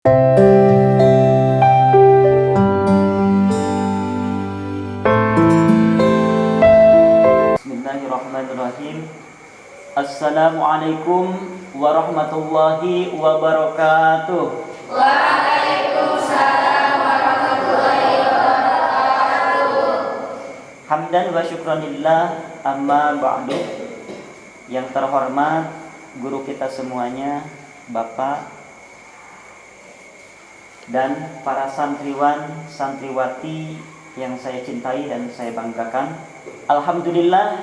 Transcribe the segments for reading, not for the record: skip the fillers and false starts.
Bismillahirrahmanirrahim. Assalamualaikum warahmatullahi wabarakatuh. Waalaikumsalam warahmatullahi wabarakatuh. Hamdan wa syukranillah, amma ba'du. Yang terhormat guru kita semuanya, Bapak dan para santriwan, santriwati yang saya cintai dan saya banggakan. Alhamdulillah,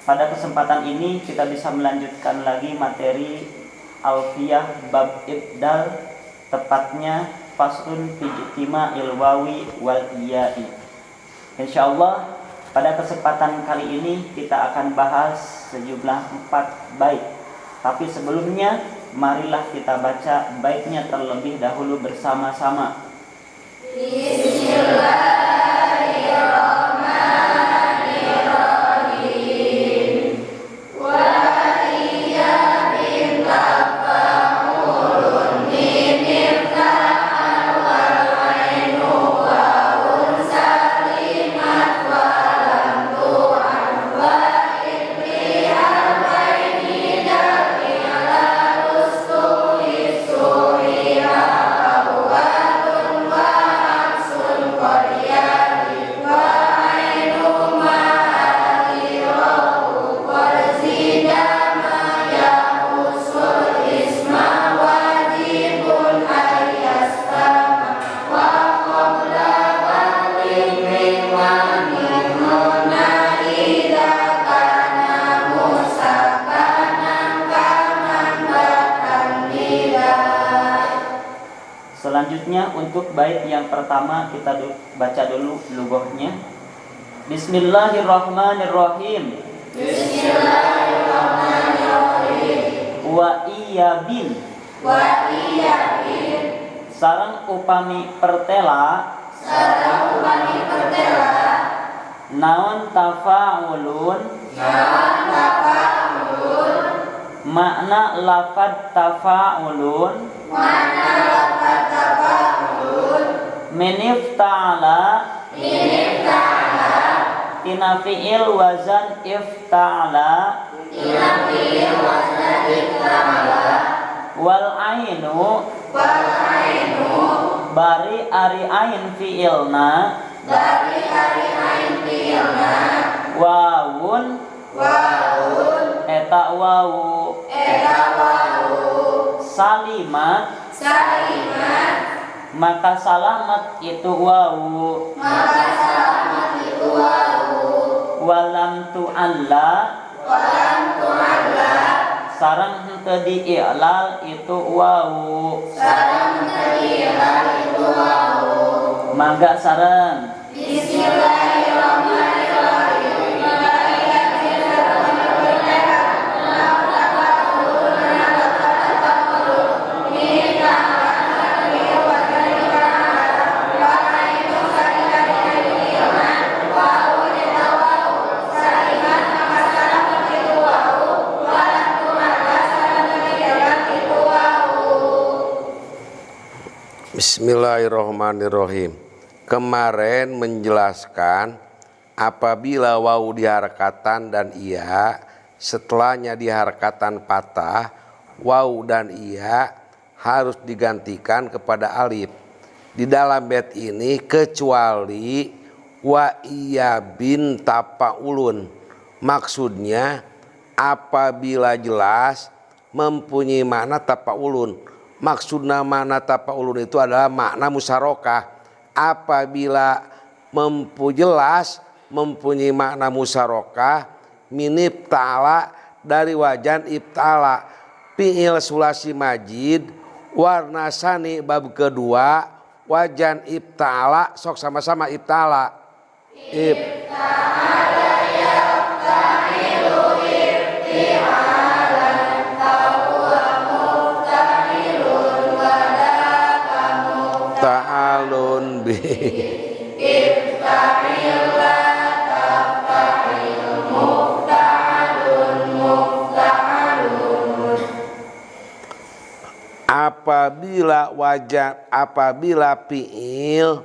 pada kesempatan ini kita bisa melanjutkan lagi materi Alfiyah bab ibdal, tepatnya faslun fi ijtima'il wawi wal iya'i. Insyaallah pada kesempatan kali ini kita akan bahas sejumlah 4 bait. Tapi sebelumnya marilah kita baca baitnya terlebih dahulu bersama-sama. Bismillahirrahmanirrahim. Wa iya bin tafa'ulun mimifta'al wal ainu wa unsalimat wa lam tu'an wa iblihal baini dari ala ustuli suriha awalun wa aksun qaryari wa ainu ma'akirahu wal zidama ya usul isma wajibun ayastama wa qabla walimrin wa minuna idha kana musakanan kaman bakan nilai. Selanjutnya untuk bait yang pertama kita baca dulu lughahnya. Bismillahirrahmanirrahim. Bismillahirrahmanirrahim. Wa iya bin Wa iya bin sareng upami pertela sareng upami pertela naon tafa'ulun naon tafa'ulun makna lafad tafa'ulun mana lafaz tafa'ulun minifta'ala min ta'ala tina fi'il wazan ifta'ala ila fi'il wazna ta'ala wal ainu wal ainu bari ari ain fi'ilna dari hari ain fi'ilna wawun waun eta wawu eta wawu salimat salimat maka salamat itu wawu maka selamat itu wawu walam tu'alla walam tu'alla sareng henteu dii'lal itu wawu sareng terihal itu wawu. mangga sareng Bismillahirrahmanirrahim. Bismillahirrahmanirrahim. Kemarin menjelaskan apabila wawu diharakatan dan iya, setelahnya diharakatan patah, wawu dan iya harus digantikan kepada alif. Di dalam bait ini kecuali wa iya bin tapaulun. Maksudnya apabila jelas mempunyai makna tapaulun. Maksudnya makna tapaulun itu adalah makna musyarakah. Apabila jelas mempunyai makna musyarakah minib ta'ala dari wajan ibtala fi'il sulasi majid warna sani bab kedua wajan ibtala sok sama-sama ibtala Ibta'ala yafta'ilu ibti'alan fahuwa mufta'ilun wadaka ta'alun bi ifta'il la tafta'il mufta'alun mufta'alun. apabila apabila fiil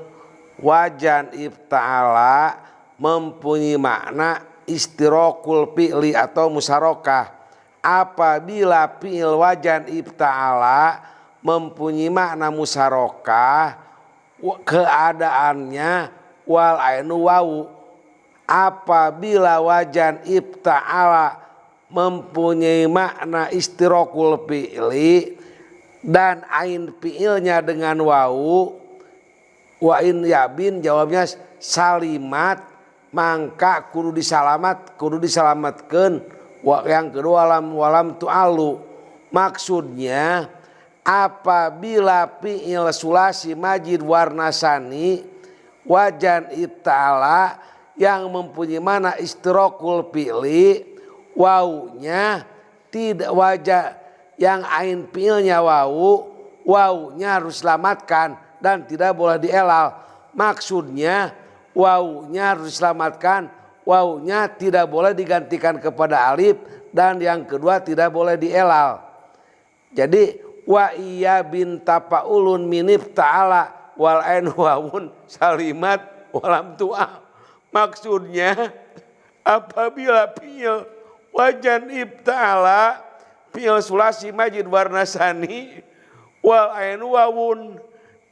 wajan ifta'ala mempunyai makna istirokul fi'li atau musyarakah. Apabila fiil wajan ifta'ala mempunyai makna musyarakah, keadaannya wal ainu wawu. Apabila wajan ifta'ala mempunyai makna istirokul fi'li dan ain fi'ilnya dengan wawu, wa in yabin jawabnya salimat, mangka kudu disalamatkeun. Yang kedua walam tu'alu, maksudnya apabila fi'il sulasi majid warna sani wajan ifta'ala yang mempunyai mana istirokul fi'li, wawunya tidak wajah yang ain fi'ilnya wawunya harus selamatkan dan tidak boleh dielal. Maksudnya wawunya harus diselamatkan, wawunya tidak boleh digantikan kepada alif, dan yang kedua tidak boleh dielal. Jadi wa iya bin tapaulun minif ta'ala wal ain wawun salimat walam tu'a. Maksudnya apabila fi'il wajan ifta'ala fi'il sulasi majid warna sani wal ain wawun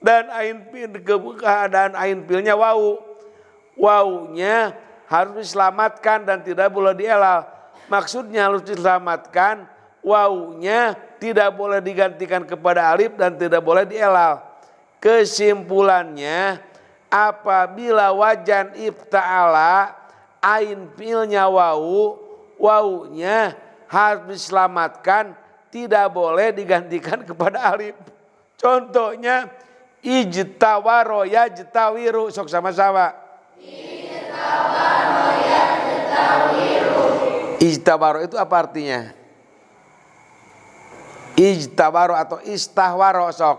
dan ain fi'il keadaan ain fi'ilnya wawunya harus diselamatkan dan tidak boleh dielal. Maksudnya harus diselamatkan, wawunya tidak boleh digantikan kepada alif dan tidak boleh dielal. Kesimpulannya apabila wajan ifta'ala ain fi'ilnya wawunya harus diselamatkan, tidak boleh digantikan kepada alif. Contohnya ijtawaro yajtawiru, sok sama-sama. Ijtawaro yajtawiru. Ijtawaro itu apa artinya? Ijtawaro atau istahwaro, sok.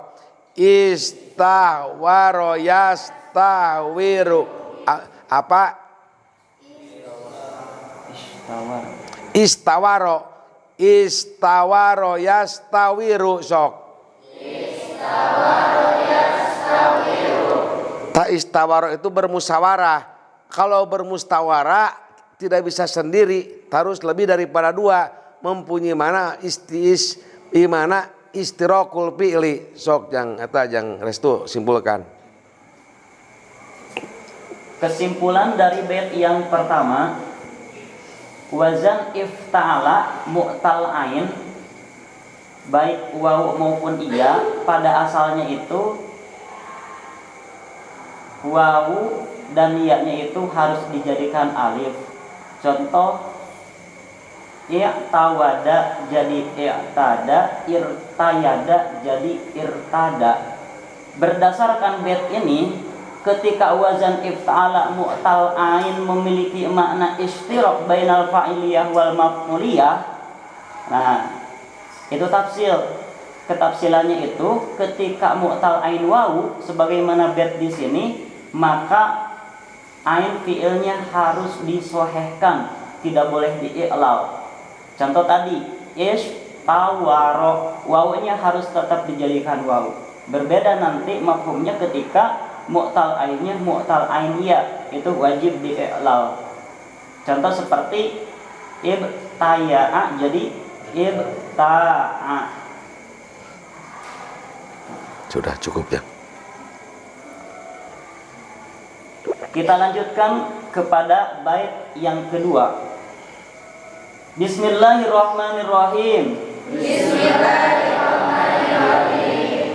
Istahwaro yastawiru. Apa? Istawaro yastawiru, sok. Istawaro yastawiru. Istawaro itu bermusyawarah. Kalau bermusyawarah tidak bisa sendiri, harus lebih daripada dua, mempunyai mana istirokul fi'li. Sok jang restu simpulkan. Kesimpulan dari bait yang pertama, wazan ifta'ala mu'tal ain baik wawu maupun iya pada asalnya itu wawu dan iya-nya itu harus dijadikan alif. Contoh i'tawada jadi i'tada, irtayada jadi irtada. Berdasarkan bait ini, ketika wazan ifta'ala mu'tal ain memiliki makna istirok bainal fa'iliyah wal maf'uliyah, nah itu tafsil. Ketafsilannya itu ketika mu'tal ain wawu sebagaimana bait di sini, maka ain fi'ilnya harus disohehkan, tidak boleh di'i'lal. Contoh tadi istawaro, wawunya harus tetap dijadikan wawu. Berbeda nanti mafhumnya ketika mu'tal ainnya mu'tal ain ya, itu wajib di'i'lal. Contoh seperti ibtaya'a jadi ibta'a. Sudah cukup ya. Kita lanjutkan kepada bait yang kedua. Bismillahirrahmanirrahim. Bismillahirrahmanirrahim.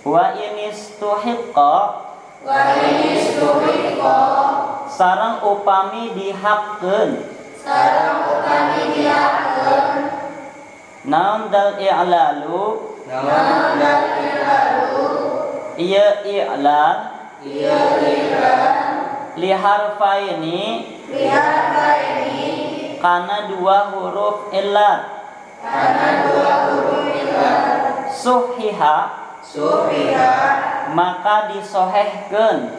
Wa inistuhiqqa sareng upami dihaqkeun naon dal i'lalu ieu i'lan li harfaini kana dua huruf illat suhiha maka disohehkeun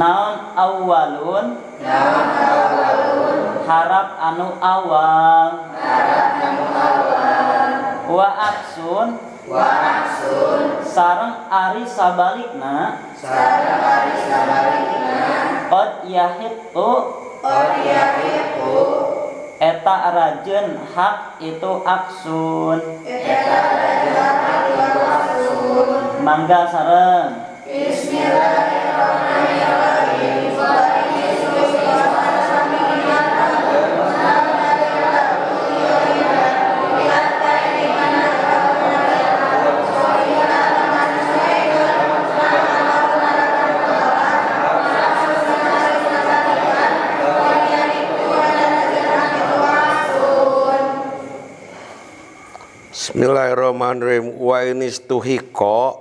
naon awalun harap anu awal wa aksun sareng ari sabalikna qad yahiqu eta rajeun hak itu aksun mangga sareng Bismillahirrahmanirrahim. Wa inistuhiqo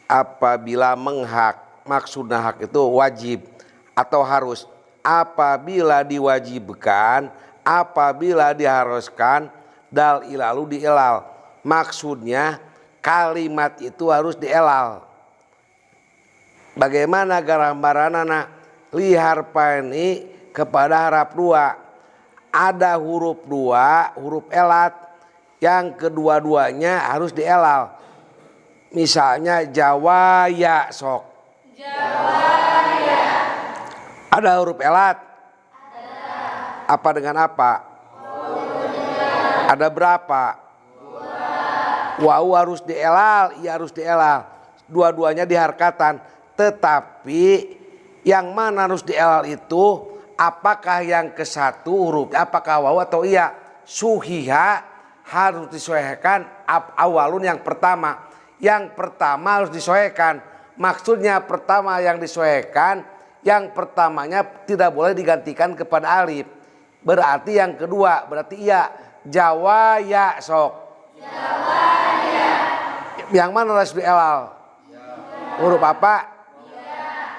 apabila menghak, maksudnya hak itu wajib atau harus. Apabila diwajibkan, apabila diharuskan, dal ilalu dielal. Maksudnya kalimat itu harus dielal. Bagaimana gambaranana lihar pani kepada harap dua. Ada huruf dua, huruf elat. Yang kedua-duanya harus dielal. Misalnya jawaya sok. Jawaya. Ada huruf elat? Ada. Apa dengan apa? Ada berapa? Wau harus dielal, iya harus dielal. Dua-duanya diharkatan. Tetapi yang mana harus dielal itu? Apakah yang ke satu huruf? Apakah wau atau iya? Suhiha harus disesuaikan awalun yang pertama. Yang pertama harus disesuaikan. Maksudnya pertama yang disesuaikan, yang pertamanya tidak boleh digantikan kepada alif. Berarti yang kedua, berarti iya. Jawaya sok. Jawaya. Yang mana harus dielal? Huruf apa?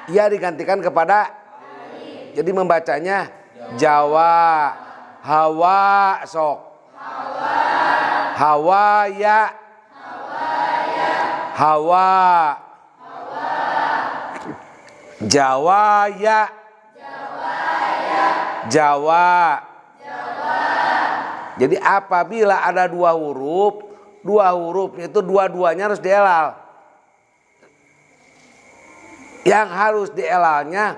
Iya digantikan kepada alif. Jadi membacanya Jawa. Hawa sok. Hawa ya. Hawa. Jawa ya. Jawa. Jadi apabila ada dua huruf itu dua-duanya harus dielal. Yang harus dielalnya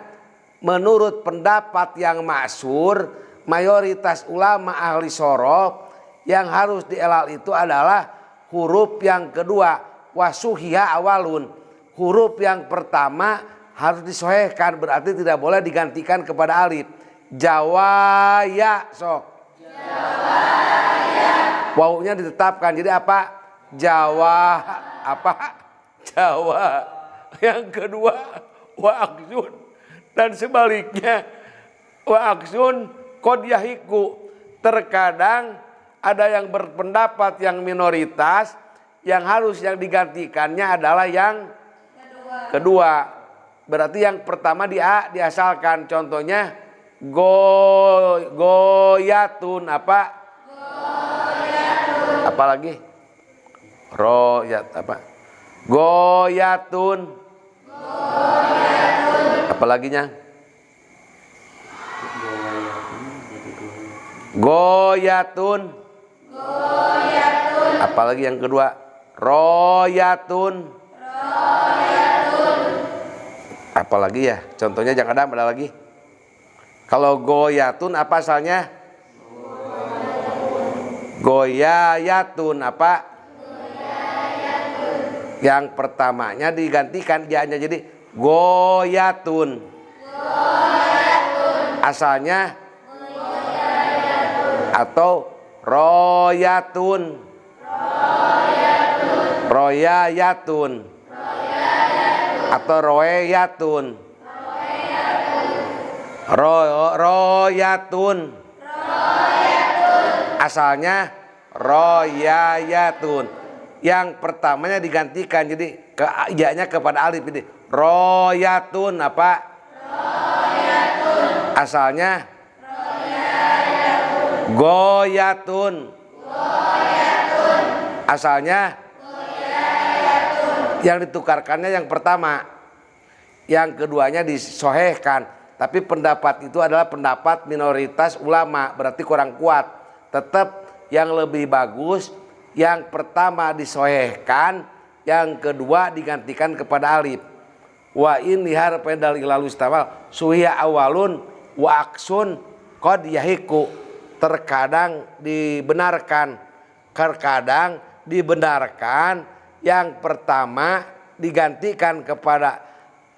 menurut pendapat yang masyhur mayoritas ulama ahli shorof, yang harus dielal itu adalah huruf yang kedua, wasuhiha awalun. Huruf yang pertama harus disesuaikan, berarti tidak boleh digantikan kepada alif. Jawaya sok. Jawaya. Wawunya ditetapkan, jadi apa? Jawa. Apa? Jawa. Yang kedua wa aksun, dan sebaliknya wa aksun qad yahiqu. Terkadang ada yang berpendapat yang minoritas, yang digantikannya adalah yang kedua. Berarti yang pertama diasalkan. Contohnya goyatun apa? Goyatun. Apa lagi? Royat apa? Goyatun. Apa laginya? Goyatun. Apalagi yang kedua? Royatun. Apalagi ya? Contohnya jangan ada lagi. Kalau goyatun apa asalnya? Goyayatun apa? Yang pertamanya digantikan ya-nya jadi goyatun. Asalnya atau royatun. Royayatun. Atau royatun. Royatun. Asalnya royayatun. Yang pertamanya digantikan jadi ya-nya kepada alif, jadi royatun apa? Royatun. Asalnya goyatun. Goyatun. Asalnya goyatun. Yang ditukarkannya yang pertama, yang keduanya disohehkan. Tapi pendapat itu adalah pendapat minoritas ulama, berarti kurang kuat. Tetap yang lebih bagus yang pertama disohehkan, yang kedua digantikan kepada alif. Wa in lihar pedal ilalu istawal suhiya awalun wa aksun qad yahiku. Terkadang dibenarkan, terkadang dibenarkan, yang pertama digantikan kepada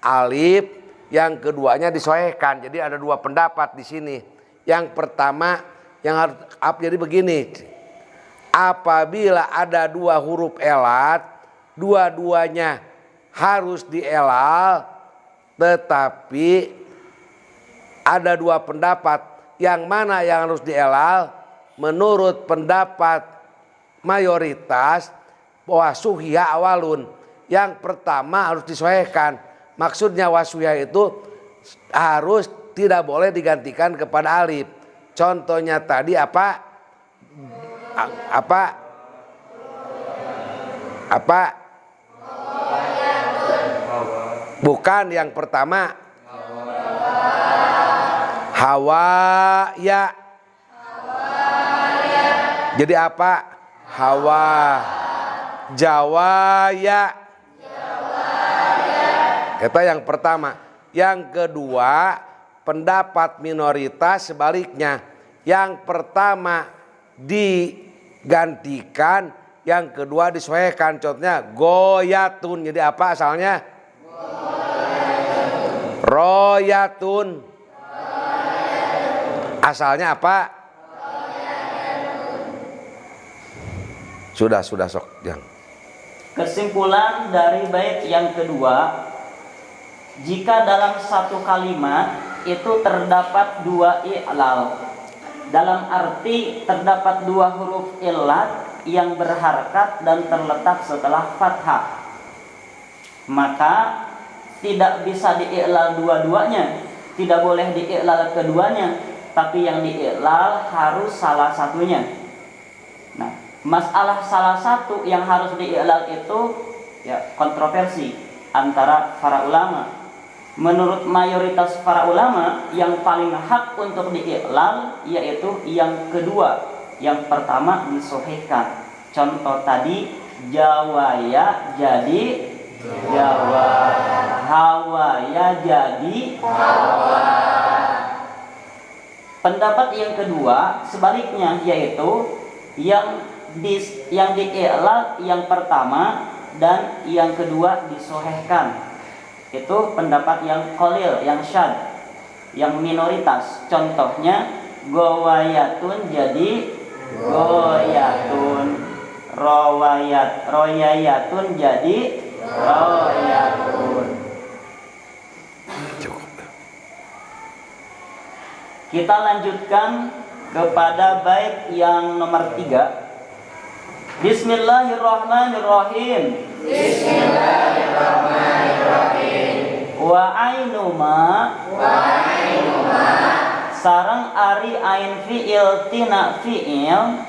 alif, yang keduanya disohehkan. Jadi ada dua pendapat di sini. Yang pertama yang harus jadi begini, apabila ada dua huruf elat, dua-duanya harus dielal, tetapi ada dua pendapat yang mana yang harus dielal. Menurut pendapat mayoritas bahwa suhiya awalun, yang pertama harus disohehkan. Maksudnya wasuhiya itu harus tidak boleh digantikan kepada alif. Contohnya tadi apa? Bukan yang pertama. Hawa ya. Jadi apa? Hawa. Jawa ya. Itu yang pertama. Yang kedua, pendapat minoritas sebaliknya. Yang pertama digantikan, yang kedua disesuaikan. Contohnya goyatun. Jadi apa asalnya? Royatun. Asalnya apa? Sudah sok Jang. Kesimpulan dari bait yang kedua, jika dalam satu kalimat itu terdapat dua i'lal, dalam arti terdapat dua huruf illat yang berharkat dan terletak setelah fathah, maka tidak bisa di'i'lal dua-duanya, tidak boleh di'i'lal keduanya, tapi yang di'i'lal harus salah satunya. Nah, masalah salah satu yang harus di'i'lal itu ya kontroversi antara para ulama. Menurut mayoritas para ulama, yang paling hak untuk di'i'lal yaitu yang kedua. Yang pertama disohhikan. Contoh tadi, jawaya jadi jawa, hawaya jadi hawa. Pendapat yang kedua sebaliknya, yaitu yang di'i'lal yang pertama dan yang kedua disohhikan. Itu pendapat yang qalil, yang syadz, yang minoritas. Contohnya gowayatun jadi goyatun, royayatun jadi royatun. Kita lanjutkan kepada bait yang nomor 3. Bismillahirrahmanirrahim. Bismillahirrahmanirrahim. Wa ainuma sareng ari ain fi'il tina fi'il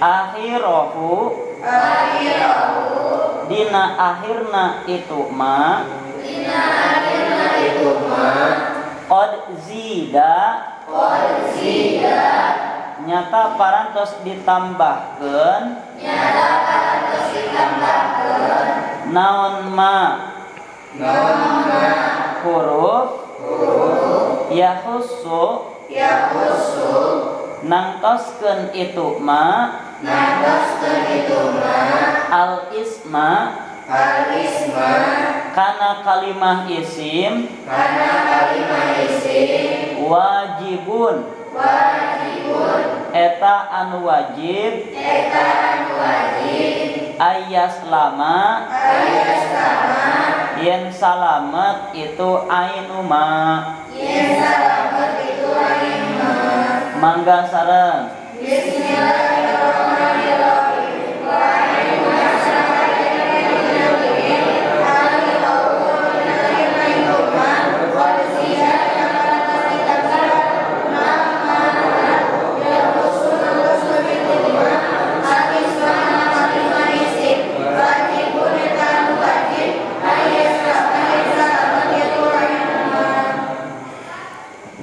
akhirahu dina akhirna itu ma qad zida nyata parantos ditambahkeun naon ma huruf yahussu nangtoskeun itu ma al isma kana kalimah isim wajibun eta anu wajib ayas lama yen salamet itu ainuma mangga sareng.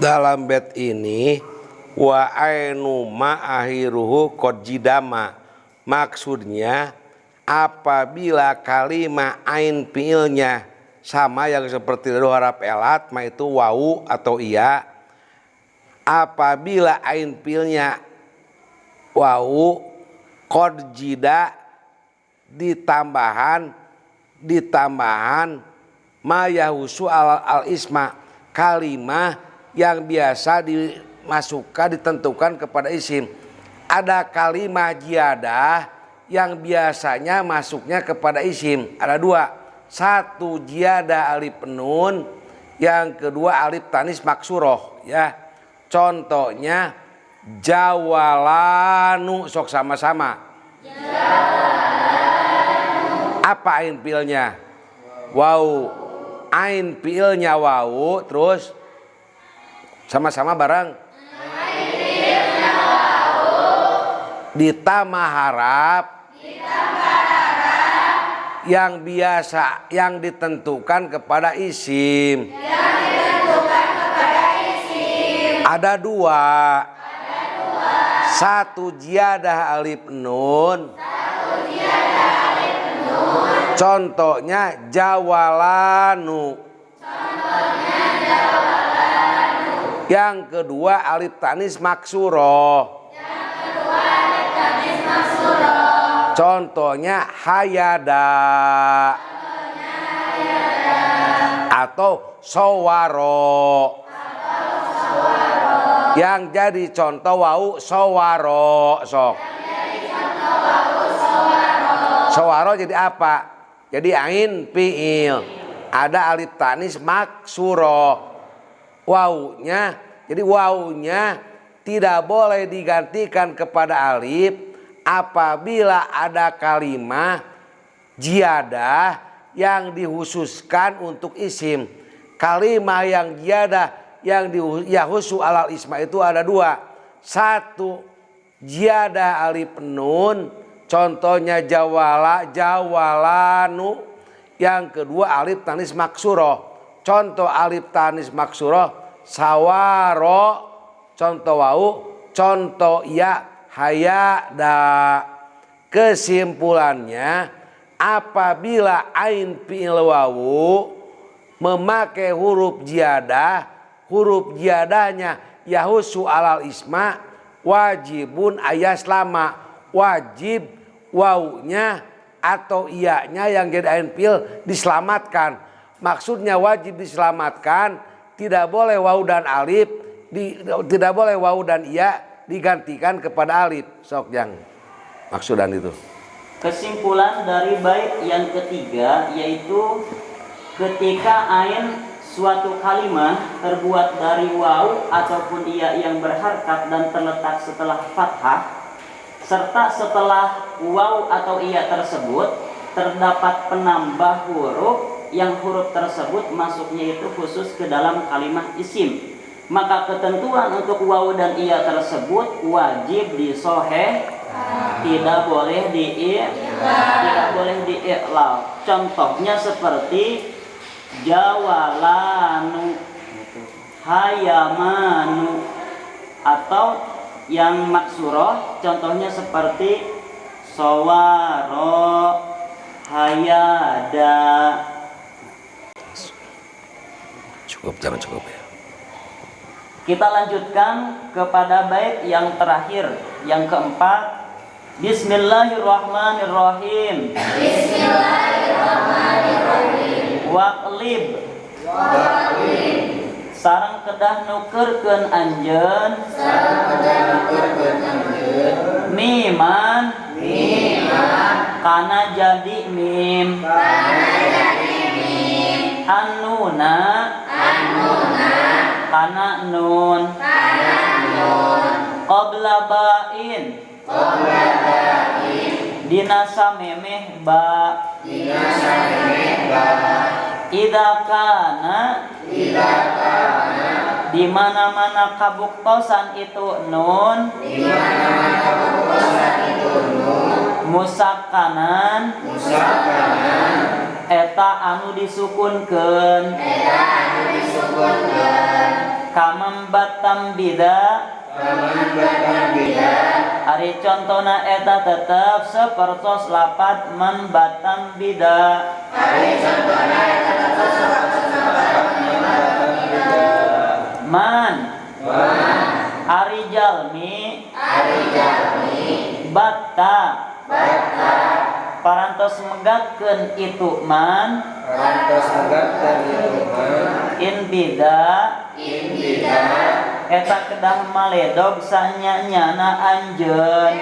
Dalam bait ini wa ainu ma akhiruhu qad jidama. Maksudnya apabila kalimat ain fiilnya sama yang seperti dua huruf elat, ma itu wau atau iya. Apabila ain fiilnya wau qad jida ditambahan ma yahusu al isma, kalimah yang biasa dimasukkan ditentukan kepada isim. Ada kalimah jiadah yang biasanya masuknya kepada isim. Ada dua. Satu jiadah alif nun, yang kedua alif tanis maksuroh ya. Contohnya jawalanu, sok sama-sama. Jawalanu. Apa ain fiilnya? Wau. Ain fiilnya wau, terus sama-sama bareng. Ditambah harap yang biasa yang ditentukan kepada isim. Ada dua. Satu jiadah alif nun. Contohnya jawalanu. Yang kedua alif tanis maksuroh. Contohnya hayada atau sowaro. Yang jadi contoh wau sowaro sok. Sowaro jadi apa? Jadi ain fiil. Ada alif tanis maksuro. Waunya, jadi waunya tidak boleh digantikan kepada alif apabila ada kalimah jiadah yang dikhususkan untuk isim. Kalimah yang jiadah yang yahusu alal isma itu ada dua. Satu jiadah alif nun, contohnya jawalanu. Yang kedua alif tanis maksuroh. Contoh alif tanis maksuroh sawaro. Contoh wau, contoh ya hayada. Kesimpulannya, apabila ain fi'il wawu memakai huruf jiadah, huruf jiadahnya yahusu alal isma, wajibun ayaslama, wajib wawunya atau iyanya yang jadi ain fi'il diselamatkan. Maksudnya wajib diselamatkan, tidak boleh wawu dan alif, tidak boleh wawu dan iya digantikan kepada alif. Sok yang maksudan itu. Kesimpulan dari bait yang ketiga yaitu ketika ain suatu kalimah terbuat dari waw ataupun iya yang berharkat dan terletak setelah fathah, serta setelah waw atau iya tersebut terdapat penambah huruf yang huruf tersebut masuknya itu khusus ke dalam kalimat isim, maka ketentuan untuk waw dan iya tersebut wajib disoheh, tidak boleh dii'lal. Contohnya seperti jawalanu, hayamanu, atau yang maksuroh contohnya seperti sawaro, hayada. Cukup, jangan cukup ya. Kita lanjutkan kepada bait yang terakhir, yang keempat. Bismillahirrahmanirrahim. Bismillahirrahmanirrahim. Waqlib. Sareng kedah nukerkeun anjeun. Miman. Kana jadi mim. Annuna. Kana nun. Qabla ba'in. Dinasa memeh ba. Idza kana. Di mana-mana kabuktosan itu nun. Musakkanan. Eta anu disukunkeun. Kamambat tambida. Paman batang bida. Ari contona eta tetep sapertos lapat man batang bida. Ari contona eta tetep sapertos lapat man batang bida. Man Ari jalmi batta parantos megatkeun itu man in bida eta kedah maledog sanyanyana anjeun.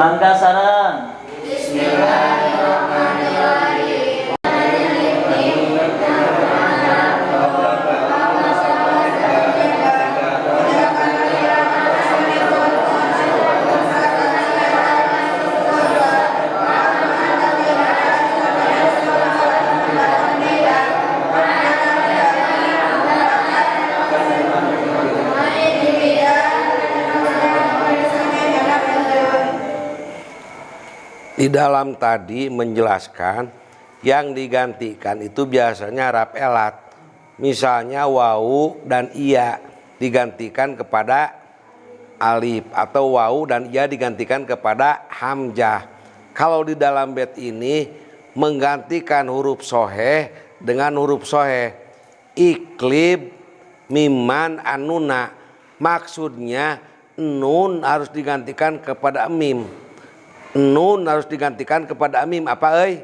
Mangga sareng. Bismillahirrahmanirrahim. Di dalam tadi menjelaskan yang digantikan itu biasanya rap elat. Misalnya wau dan iya digantikan kepada alif atau wau dan iya digantikan kepada hamzah. Kalau di dalam bait ini menggantikan huruf soheh dengan huruf soheh. Iklib miman anuna. Maksudnya nun harus digantikan kepada mim. Nun harus digantikan kepada mim. Apa euy?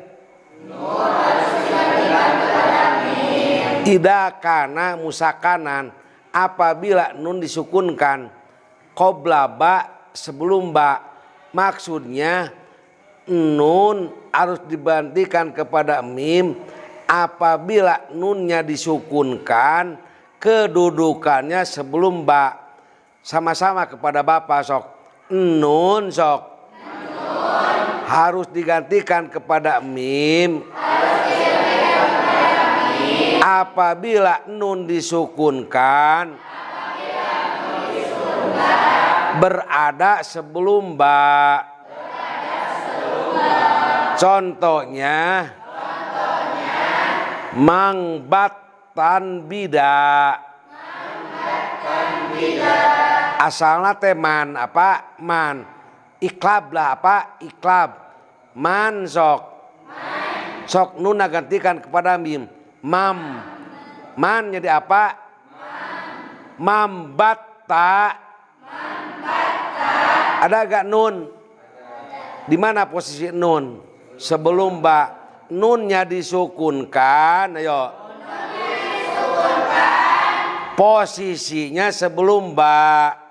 Nun harus digantikan kepada mim. Ida kana musakanan, apabila nun disukunkan qabla ba sebelum ba. Maksudnya nun harus digantikan kepada mim apabila nunnya disukunkan kedudukannya sebelum ba. Sama-sama kepada bapak sok. Nun sok harus digantikan kepada mim apabila nun disukunkan berada sebelum ba. Contohnya mangbatan bida. Asalna teh man apa? Man. Iklab lah apa? Iklab. Man sok. Sok nun gantikan kepada mim. Mam. Man jadi apa? Mambatta. Ada gak nun? Di mana posisi nun? Sebelum ba. Nunnya disukunkan. Ayo. Posisinya sebelum ba.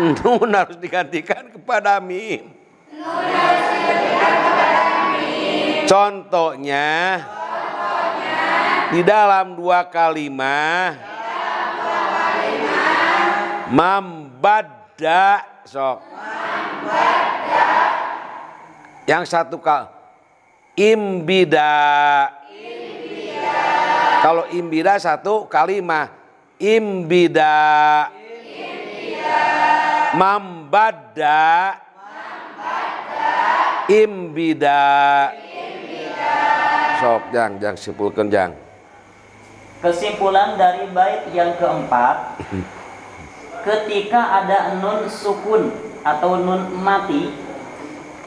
Nun harus digantikan kepada mim. Contohnya di dalam dua kalimat mambada sok. Yang satu imbida. Kalau imbida satu kalimat imbida. Mambada imbida. Sok jang simpulkan jang. Kesimpulan dari bait yang keempat, ketika ada nun sukun atau nun mati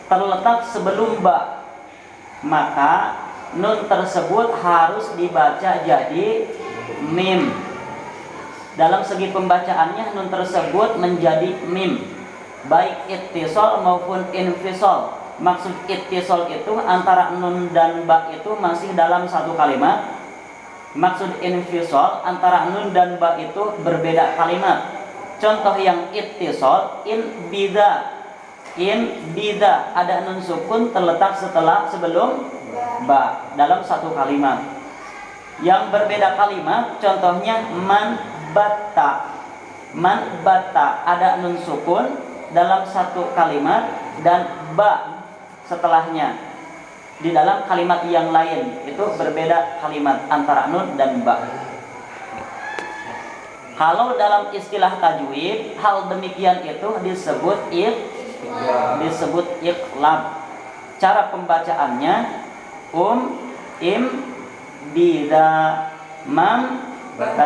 terletak sebelum ba, maka nun tersebut harus dibaca jadi mim. Dalam segi pembacaannya nun tersebut menjadi mim, baik ittisal maupun infisal. Maksud ittisal itu antara nun dan ba itu masih dalam satu kalimat. Maksud infisal antara nun dan ba itu berbeda kalimat. Contoh yang ittisal in bida ada nun sukun terletak sebelum ba dalam satu kalimat. Yang berbeda kalimat contohnya man batta ada nun sukun dalam satu kalimat dan ba setelahnya di dalam kalimat yang lain, itu berbeda kalimat antara nun dan ba. Kalau dalam istilah tajwid hal demikian itu disebut iqlab. Cara pembacaannya im bida membaca.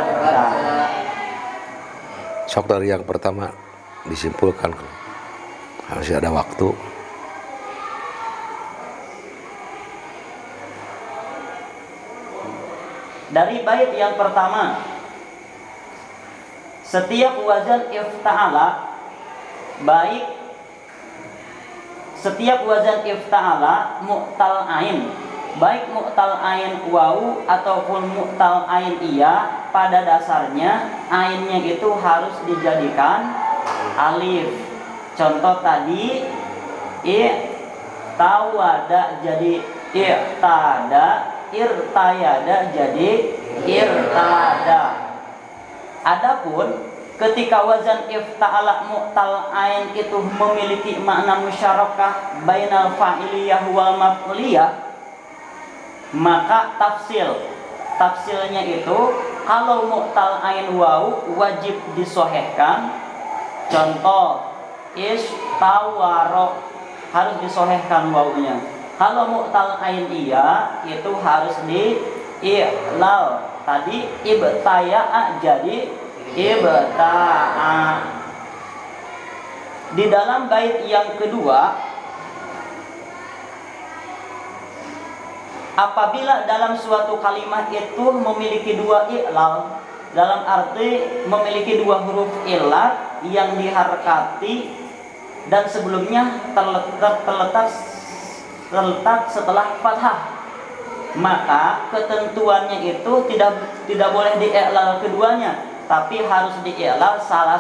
Sok dari yang pertama disimpulkan, masih ada waktu. Dari bait yang pertama, setiap wazan ifta'ala, baik setiap wazan ifta'ala mu'tal ain, baik mu'tal ain wawu ataupun mu'tal ain iya, pada dasarnya ainnya itu harus dijadikan alif. Contoh tadi i'tawada jadi i'tada, irtayada jadi irtada. Adapun ketika wazan ifta'ala mu'tal ain itu memiliki makna musyarakah bainal fa'iliyah wal maf'uliyah, maka tafsilnya itu kalau mu'tal ain wawu wajib disohehkan. Contoh istawaro harus disohehkan wawunya. Kalau mu'tal ain iya itu harus di i'lal. Tadi ibtaya'a jadi ibta'a. Di dalam bait yang kedua, apabila dalam suatu kalimat itu memiliki dua i'lal, dalam arti memiliki dua huruf illat yang diharakati dan sebelumnya terletak setelah fathah, maka ketentuannya itu tidak boleh di-i'lal keduanya, tapi harus di-i'lal salah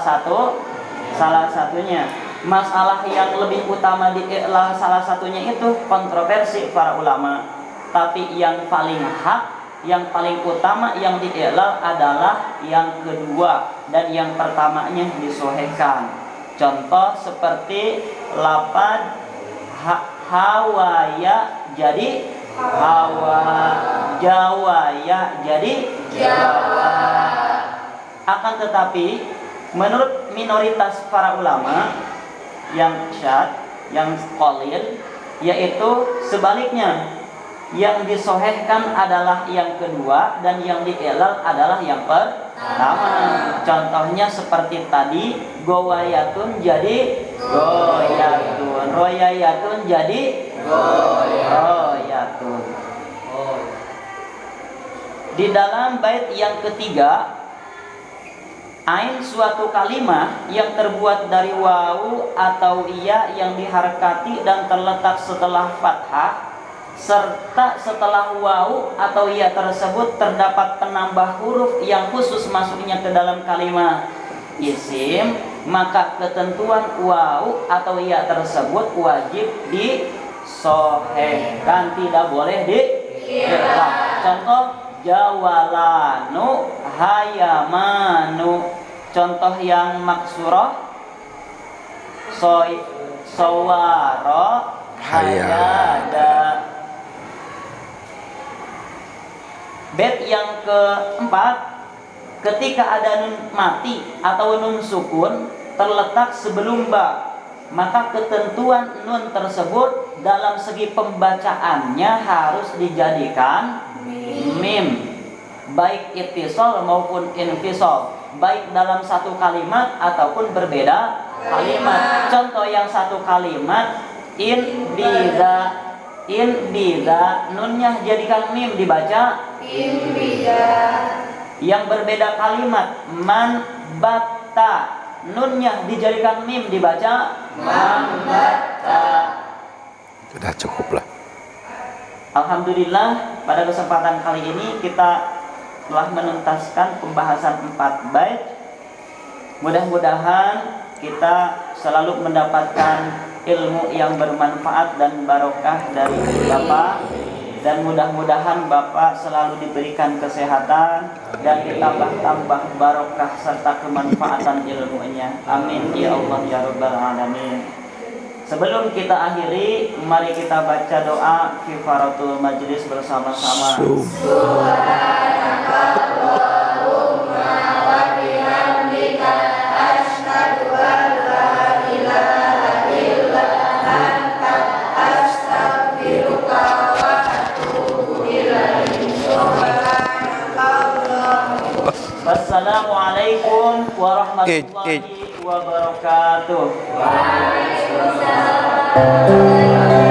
satunya. Masalah yang lebih utama di-i'lal salah satunya itu kontroversi para ulama, tapi yang paling hak, yang paling utama yang di-i'lal adalah yang kedua, dan yang pertamanya disohhekan. Contoh seperti lapad hawaya jadi hawa, jawaya jadi jawa. Akan tetapi menurut minoritas para ulama yang syad, yang qalil, yaitu sebaliknya, yang disohehkan adalah yang kedua dan yang di-i'lal adalah yang pertama. Contohnya seperti tadi, gowayatun jadi goyatun, royayatun jadi royatun. Di dalam bait yang ketiga, ain suatu kalimat yang terbuat dari wawu atau iya yang diharakati dan terletak setelah fathah, serta setelah wawu atau iya tersebut terdapat penambah huruf yang khusus masuknya ke dalam kalimat isim, maka ketentuan wawu atau iya tersebut wajib disohehkan, tidak boleh di-i'lal. Contoh jawalanu hayamanu. Contoh yang maksurah sawara hayada. Bait yang keempat, ketika ada nun mati atau nun sukun terletak sebelum ba, maka ketentuan nun tersebut dalam segi pembacaannya harus dijadikan mim, baik ittisal maupun infisal, baik dalam satu kalimat ataupun berbeda kalimat. Contoh yang satu kalimat in biza, nunnya jadikan mim dibaca in biza. Yang berbeda kalimat man batta, nunnya dijadikan mim dibaca man batta. Sudah cukup lah. Alhamdulillah, pada kesempatan kali ini kita telah menuntaskan pembahasan 4 bait. Mudah-mudahan kita selalu mendapatkan ilmu yang bermanfaat dan barokah dari Bapak, dan mudah-mudahan Bapak selalu diberikan kesehatan dan ditambah-tambah barokah serta kemanfaatan ilmunya. Amin ya Allah ya rabbal alamin. Sebelum kita akhiri, mari kita baca doa kifaratul majlis bersama-sama. Subhanakallahumma wa bihamdika asyhadu an la ilaha illa anta astaghfiruka wa atubu ilaik. Subhanallah. warahmatullahi wabarakatuh. Waalaikumsalam.